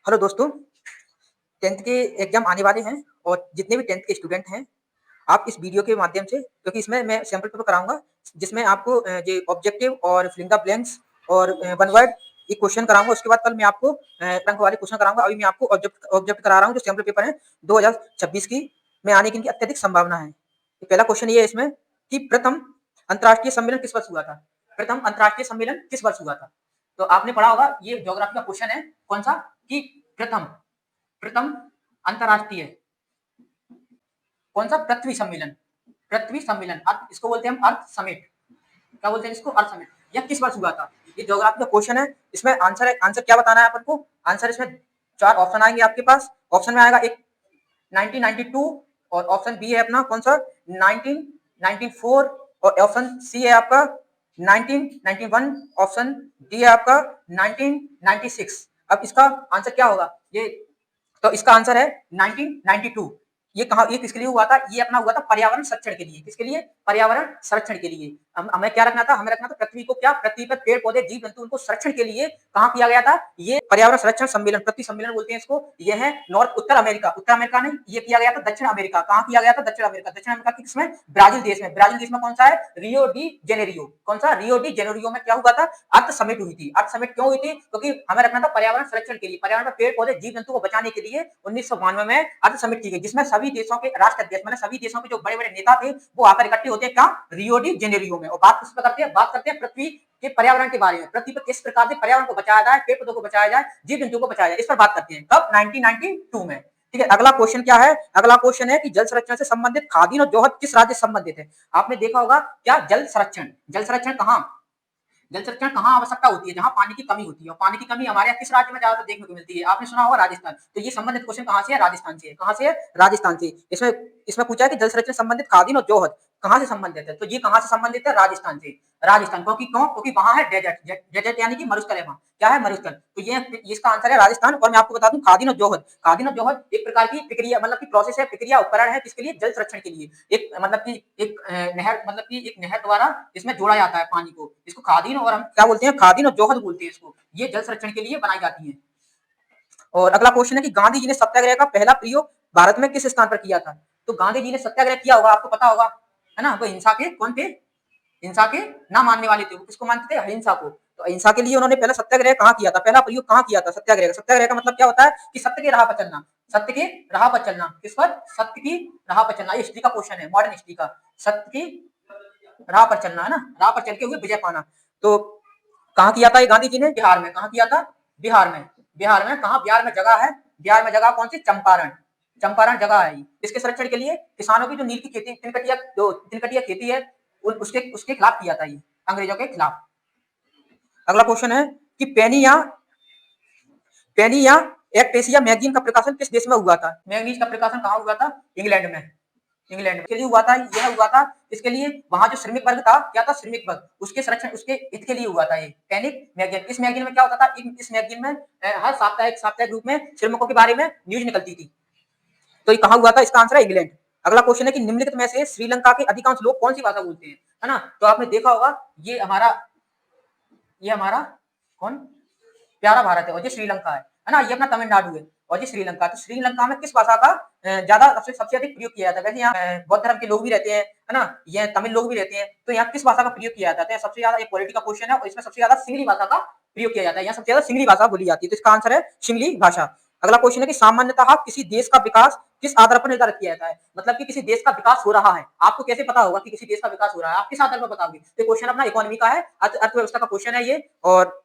Hello दोस्तों, 10th के exam आने वाले हैं और जितने भी 10th के स्टूडेंट हैं, आप इस वीडियो के माध्यम से क्योंकि इसमें मैं सैंपल पेपर कराऊँगा, जिसमें आपको ये ऑब्जेक्टिव और फिल इन द ब्लैंक्स और वन वर्ड ये क्वेश्चन कराऊँगा। उसके बाद कल मैं आपको अंक वाले क्वेश्चन कराऊँगा। अभी मैं आपको ऑब्जेक्ट करा रहा हूँ, जो सैंपल पेपर है 2026 की में आने की इनकी अत्यधिक संभावना है। तो पहला क्वेश्चन ये है इसमें कि प्रथम अंतर्राष्ट्रीय सम्मेलन किस वर्ष हुआ था? प्रथम अंतर्राष्ट्रीय सम्मेलन किस वर्ष हुआ था? तो आपने पढ़ा होगा, ये ज्योग्राफी का क्वेश्चन है। कौन सा? कि प्रथम प्रथम अंतर्राष्ट्रीय कौन सा? पृथ्वी सम्मेलन। पृथ्वी सम्मेलन अर्थ, इसको बोलते हैं हम अर्थ समिट। क्या बोलते हैं इसको? अर्थ समिट। यह किस वर्ष हुआ था? ये ज्योग्राफी का क्वेश्चन है। इसमें आंसर क्या बताना है अपन को? आंसर इसमें चार ऑप्शन आएंगे आपके पास। ऑप्शन में आएगा एक 1992 और ऑप्शन बी है अपना कौन सा 1994 और ऑप्शन सी है आपका 1991, ऑप्शन डी है आपका 1996। अब इसका आंसर क्या होगा? ये तो इसका आंसर है 1992। ये कहा, ये किसके लिए हुआ था? ये अपना हुआ था पर्यावरण संरक्षण के लिए। किसके लिए? पर्यावरण संरक्षण के लिए। हमें क्या रखना था? हमें रखना था पृथ्वी को, क्या पृथ्वी पर पेड़ पौधे जीव जंतु उनको संरक्षण के लिए कहाँ किया गया था? ये पर्यावरण संरक्षण सम्मेलन, पृथ्वी सम्मेलन बोलते हैं इसको। ये है नॉर्थ उत्तर अमेरिका, उत्तर अमेरिका नहीं, ये किया गया था दक्षिण अमेरिका। कहाँ किया गया था? दक्षिण अमेरिका। दक्षिण अमेरिका की किसमें? ब्राजील देश में। ब्राजील देश में कौन सा है? Rio de Janeiro. कौन सा? रियो डी जेनेरियो में क्या हुआ था? अर्थ समिट हुई थी। अर्थ समिट क्यों हुई थी? क्योंकि हमें रखना था पर्यावरण संरक्षण के लिए, पर्यावरण पर पेड़ पौधे जीव जंतु को बचाने के लिए 1992 में अर्थ समिट की गई, जिसमें सभी देशों के राष्ट्राध्यक्ष, मतलब सभी देशों के जो बड़े बड़े नेता थे वो आकर इकट्ठे होते हैं कहाँ? रियो डी जेनेरियो में। और बात किस पर करते हैं? बात करते हैं पृथ्वी के पर्यावरण के बारे में। पृथ्वी पर किस प्रकार से पर्यावरण को बचाया जाए, पेड़ पौधों को बचाया जाए, जीव जंतु को बचाया जाए, इस पर बात करते हैं। कब? 1992 में। ठीक है, अगला क्वेश्चन क्या है? अगला क्वेश्चन है कि जल संरक्षण से संबंधित खादीन और जोहद किस राज्य से संबंधित है? आपने देखा होगा क्या? जल संरक्षण, जल संरक्षण कहाँ, जल संरक्षण कहाँ आवश्यकता होती है? जहाँ पानी की कमी होती है। और पानी की कमी हमारे यहाँ किस राज्य में ज्यादातर देखने को मिलती है? आपने सुना होगा राजस्थान। तो ये संबंधित क्वेश्चन कहाँ से है? राजस्थान से है। कहाँ से है? राजस्थान से। इसमें इसमें पूछा है कि जल संरक्षण संबंधित खादीन और जोहद कहाँ से संबंधित है? तो ये कहाँ से संबंधित है? राजस्थान से। राजस्थान, क्योंकि क्यों? क्योंकि वहां है डेजर्ट, डेजर्ट यानी कि मरुस्थल है वहां। क्या है? मरुस्थल। तो ये इसका आंसर है राजस्थान। और मैं आपको बता दूं खादीन और जोहद, खादीन और जोहद एक प्रकार की प्रक्रिया, मतलब की प्रोसेस है, प्रक्रिया उपकरण है। किसके लिए? जल संरक्षण के लिए। एक मतलब की एक नहर, मतलब की एक नहर द्वारा इसमें जोड़ा जाता है पानी को। इसको खादीन और हम क्या बोलते हैं? खादीन और जोहद बोलते हैं इसको। ये जल संरक्षण के लिए बनाई जाती है। और अगला क्वेश्चन है कि गांधी जी ने सत्याग्रह का पहला प्रयोग भारत में किस स्थान पर किया था? तो गांधी जी ने सत्याग्रह किया होगा, आपको पता होगा, है ना? वो हिंसा के कौन थे? हिंसा के ना मानने वाले थे। वो किसको मानते थे? अहिंसा को। तो अहिंसा के लिए उन्होंने पहला सत्याग्रह कहाँ किया था? पहला प्रयोग कहाँ किया था सत्याग्रह का? सत्याग्रह का मतलब क्या होता है? कि सत्य के राह पर चलना। सत्य के राह पर चलना। किस पर? सत्य की राह पर चलना। ये हिस्ट्री का क्वेश्चन है, मॉडर्न हिस्ट्री का। सत्य की राह पर चलना, है ना? राह पर चल के हुए विजय पाना। तो कहाँ किया था ये गांधी जी ने? बिहार में। कहाँ किया था? बिहार में। बिहार में कहाँ? बिहार में जगह है, बिहार में जगह कौन सी? चंपारण। चंपारण जगह है। इसके संरक्षण के लिए किसानों की जो नील की खेती, तिनकटिया खेती है, उसके उसके खिलाफ किया था ये, अंग्रेजों के खिलाफ। अगला क्वेश्चन है कि पेनी या एक्टेसिया मैगजीन का प्रकाशन किस देश में हुआ था? मैगजीन का प्रकाशन कहाँ हुआ था? इंग्लैंड में। इंग्लैंड में। के लिए हुआ था, यह हुआ था इसके लिए, वहां जो श्रमिक वर्ग था, क्या था? श्रमिक वर्ग, उसके संरक्षण, उसके हित के लिए हुआ था ये पैनिक मैगजीन। इस मैगजीन में क्या होता था? इस मैगजीन में हर साप्ताहिक रूप में श्रमिकों के बारे में न्यूज निकलती थी। तो ये कहाँ हुआ था? इसका आंसर है इंग्लैंड। अगला क्वेश्चन है कि निम्नलिखित में से श्रीलंका के अधिकांश लोग कौन सी भाषा बोलते हैं? है ना? तो आपने देखा होगा, ये हमारा कौन? प्यारा भारत है, और ये श्रीलंका है ना? ये अपना तमिलनाडु है, और ये श्रीलंका। तो श्रीलंका में किस भाषा का ज्यादा सबसे अधिक प्रयोग किया जाता है? वैसे यहाँ बौद्ध धर्म के लोग भी रहते हैं, है ना? ये तमिल लोग भी रहते हैं। तो यहाँ किस भाषा का प्रयोग किया जाता है? सबसे ज्यादा, एक पॉलिटिकल क्वेश्चन है, और इसमें सबसे ज्यादा सिंगली भाषा का प्रयोग किया जाता है। यहाँ सबसे ज्यादा सिंगली भाषा बोली जाती है। तो इसका आंसर है सिंगली भाषा। अगला क्वेश्चन है कि सामान्यतः किसी देश का विकास किस आधार पर निर्धारित किया जाता है? मतलब कि किसी देश का विकास हो रहा है, आपको कैसे पता होगा कि किसी देश का विकास हो रहा है? आप किस आधार पर बताओगे? तो क्वेश्चन अपना इकोनॉमी का है, अर्थव्यवस्था का क्वेश्चन है ये, और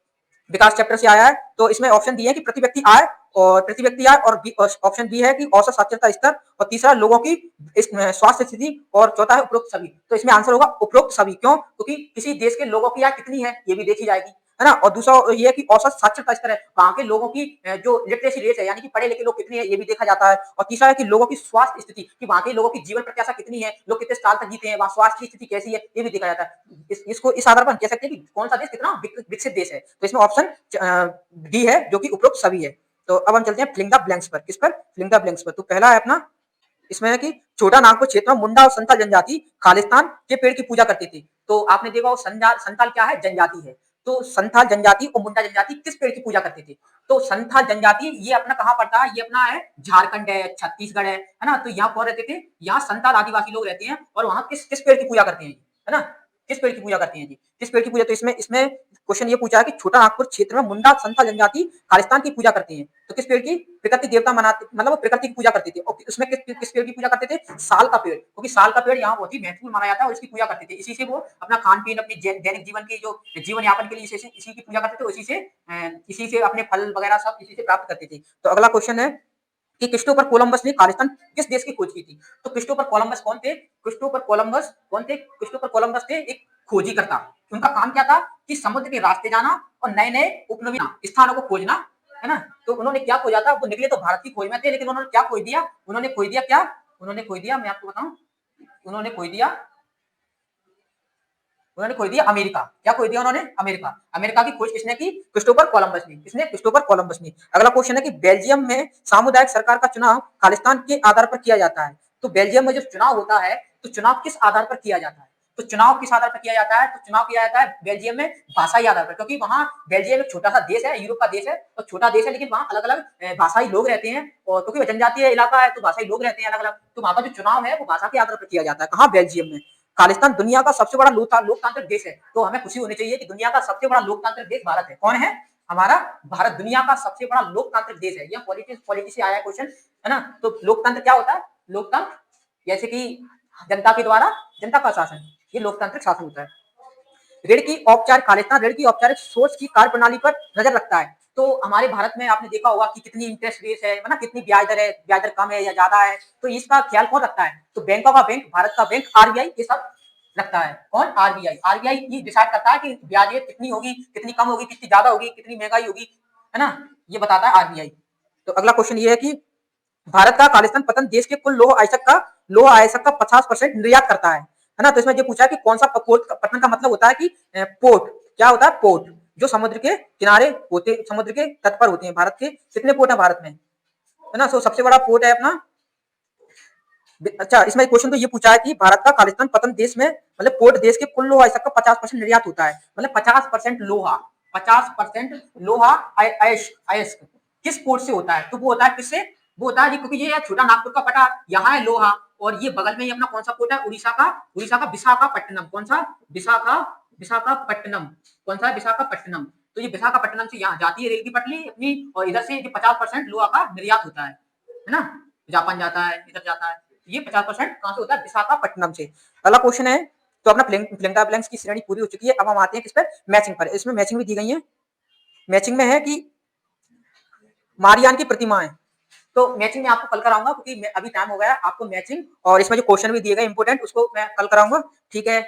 विकास चैप्टर से आया है। तो इसमें ऑप्शन दिए है कि प्रति व्यक्ति आय, और प्रति व्यक्ति आय, और ऑप्शन बी है कि औसत साक्षरता स्तर, और तीसरा लोगों की स्वास्थ्य स्थिति, और चौथा है उपरोक्त सभी। तो इसमें आंसर होगा उपरोक्त सभी। क्यों? क्योंकि किसी देश के लोगों की आय कितनी है ये भी देखी जाएगी, है ना? और दूसरा ये है कि औसत साक्षरता स्तर है, वहां के लोगों की जो लिटरेसी रेट है, यानी कि पढ़े लिखे लोग कितने हैं, ये भी देखा जाता है। और तीसरा है कि लोगों की स्वास्थ्य स्थिति, कि वहां के लोगों की जीवन प्रत्याशा कितनी है, लोग कितने साल तक जीते हैं, वहां स्वास्थ्य की स्थिति कैसी है, ये भी देखा जाता है। इसको इस आधार पर कह सकते हैं कि कौन सा देश कितना विकसित देश है। तो इसमें ऑप्शन डी है, जो कि उपरोक्त सभी है। तो अब हम चलते हैं फिलिंग द ब्लैंक्स पर। किस पर? फिलिंग द ब्लैंक्स पर। तो पहला है अपना, इसमें है कि छोटा नागपुर क्षेत्र में मुंडा और संथाल जनजाति खालिस्तान के पेड़ की पूजा करती थी। तो आपने देखा, संथाल क्या है? जनजाति है। तो संथाल जनजाति और मुंडा जनजाति किस पेड़ की पूजा करते थे? तो संथाल जनजाति ये अपना कहाँ पड़ता है, ये अपना है झारखंड है, छत्तीसगढ़ है ना। तो यहाँ कौन रहते थे, यहाँ संथाल आदिवासी लोग रहते हैं और वहाँ किस किस पेड़ की पूजा करते हैं, है ना, किस पेड़ की पूजा करते हैं जी, किस पेड़ की पूजा। तो इसमें इसमें क्वेश्चन ये पूछा है कि छोटा नागपुर क्षेत्र में मुंडा संथाल जनजाति खालिस्तान की पूजा करते हैं, तो किस पेड़ की, प्रकृति देवता मनाते, मतलब वो प्रकृति की पूजा करते थे। और उसमें किस पेड़ की पूजा करते थे, साल का पेड़, क्योंकि साल का पेड़ यहाँ बहुत ही महत्वपूर्ण माना जाता है और इसकी पूजा करते थे। इसी से वो अपना खान पीन, अपनी दैनिक जीवन की जो जीवन यापन के लिए इसी की पूजा करते थे, इसी से अपने फल वगैरह सब इसी से प्राप्त करते थे। तो अगला क्वेश्चन है कि क्रिस्टोफर कोलंबस ने खालिस्तान किस देश की खोज की थी। तो क्रिस्टोफर कोलंबस कौन थे, क्रिस्टोफर कोलंबस कौन थे, क्रिस्टोफर कोलंबस थे एक खोजी करता। उनका काम क्या था कि समुद्र के रास्ते जाना और नए नए उपनवीन स्थानों को खोजना, है ना। तो उन्होंने क्या खोजा था, वो निकले तो भारत की खोज में थे, लेकिन उन्होंने क्या खोज दिया, उन्होंने खोज दिया क्या, उन्होंने खोज दिया, मैं आपको बताऊं, उन्होंने खोज दिया, उन्होंने खोज दिया अमेरिका। क्या खोज दिया उन्होंने, अमेरिका। अमेरिका की खोज किसने की, क्रिस्टोफर कोलंबस ने। किसने, क्रिस्टोफर कोलंबस ने। अगला क्वेश्चन है कि बेल्जियम में सामुदायिक सरकार का चुनाव खालिस्तान के आधार पर किया जाता है। तो बेल्जियम में जो चुनाव होता है, तो चुनाव किस आधार पर किया जाता है, तो चुनाव किस आधार पर किया जाता है, तो चुनाव किया जाता है बेल्जियम में भाषाई आधार पर, क्योंकि वहां बेल्जियम एक छोटा सा देश है, यूरोप का देश है और छोटा देश है, लेकिन वहां अलग अलग भाषाई लोग रहते हैं, और क्योंकि जनजातीय इलाका है तो भाषाई लोग रहते हैं अलग अलग, तो वहां का जो चुनाव है वो भाषा के आधार पर किया जाता है। कहाँ, बेल्जियम में। खालिस्तान दुनिया का सबसे बड़ा लोकतांत्रिक देश है, तो हमें खुशी होनी चाहिए कि दुनिया का सबसे बड़ा लोकतांत्रिक देश भारत है। कौन है, हमारा भारत दुनिया का सबसे बड़ा लोकतांत्रिक देश है। यह पॉलिटिक्स से आया क्वेश्चन, है ना। तो लोकतंत्र क्या होता है, लोकतंत्र जैसे कि जनता के द्वारा जनता का शासन, ये लोकतांत्रिक शासन होता है। ऋण की औपचारिक, खालिस्तान ऋण की औपचारिक सोच की कार्यप्रणाली पर नजर रखता है। तो हमारे भारत में आपने देखा होगा कि कितनी इंटरेस्ट रेट है ना, कितनी ब्याज दर है, ब्याज दर कम है या ज्यादा है, तो इसका ख्याल कौन रखता है, तो बैंकों का बैंक, भारत का बैंक आरबीआई ये सब रखता है। कौन, आरबीआई। आरबीआई ये डिसाइड करता है कि ब्याज दर कितनी होगी, कितनी कम होगी, कितनी ज्यादा होगी, कितनी महंगाई होगी, है ना, ये बताता है आरबीआई। तो अगला क्वेश्चन ये है कि भारत का खालिस्तान पतन देश के कुल लोह आयस्क का 50% निर्यात करता है ना। तो इसमें ये पूछा है कि कौन सा पोर्ट पतन का मतलब होता है कि पोर्ट, क्या होता है, पोर्ट जो समुद्र के किनारे होते, समुद्र के तट पर होते हैं। भारत के कितने पोर्ट है भारत में, है ना। सो सबसे बड़ा पोर्ट है अपना, अच्छा इसमें क्वेश्चन तो ये पूछा है कि भारत का खालिस्तान पतन देश में, मतलब पोर्ट देश के कुल लोहा का 50% निर्यात होता है, मतलब 50% लोहा, 50% लोहा अयस्क किस पोर्ट से होता है, तो वो होता है किससे, वो होता है जी, क्योंकि ये छोटा नागपुर का पटा यहाँ है लोहा, और ये बगल में ही अपना कौन सा पोर्ट है, उड़ीसा का विशाखापट्टनम। कौन सा, विशाखापट्टनम, कौन सा, विशाखापट्टनम। तो ये विशाखापट्टनम से यहाँ जाती है रेल की पटरी अपनी, और इधर से 50% लोहा का निर्यात होता है ना, जापान जाता है, इधर जाता है। ये 50% कहां से होता है, विशाखापट्टनम से। अगला क्वेश्चन है, तो अपना फ्लिंगा ब्लैंक्स की श्रेणी पूरी हो चुकी है। अब हम आते हैं किस पर, मैचिंग पर। इसमें मैचिंग भी दी गई है। मैचिंग में है कि मारियान की प्रतिमाएं, तो मैचिंग में आपको कल कराऊंगा, क्योंकि अभी टाइम हो गया आपको मैचिंग, और इसमें जो क्वेश्चन भी दिए गए इंपोर्टेंट, उसको मैं कल कराऊंगा, ठीक है।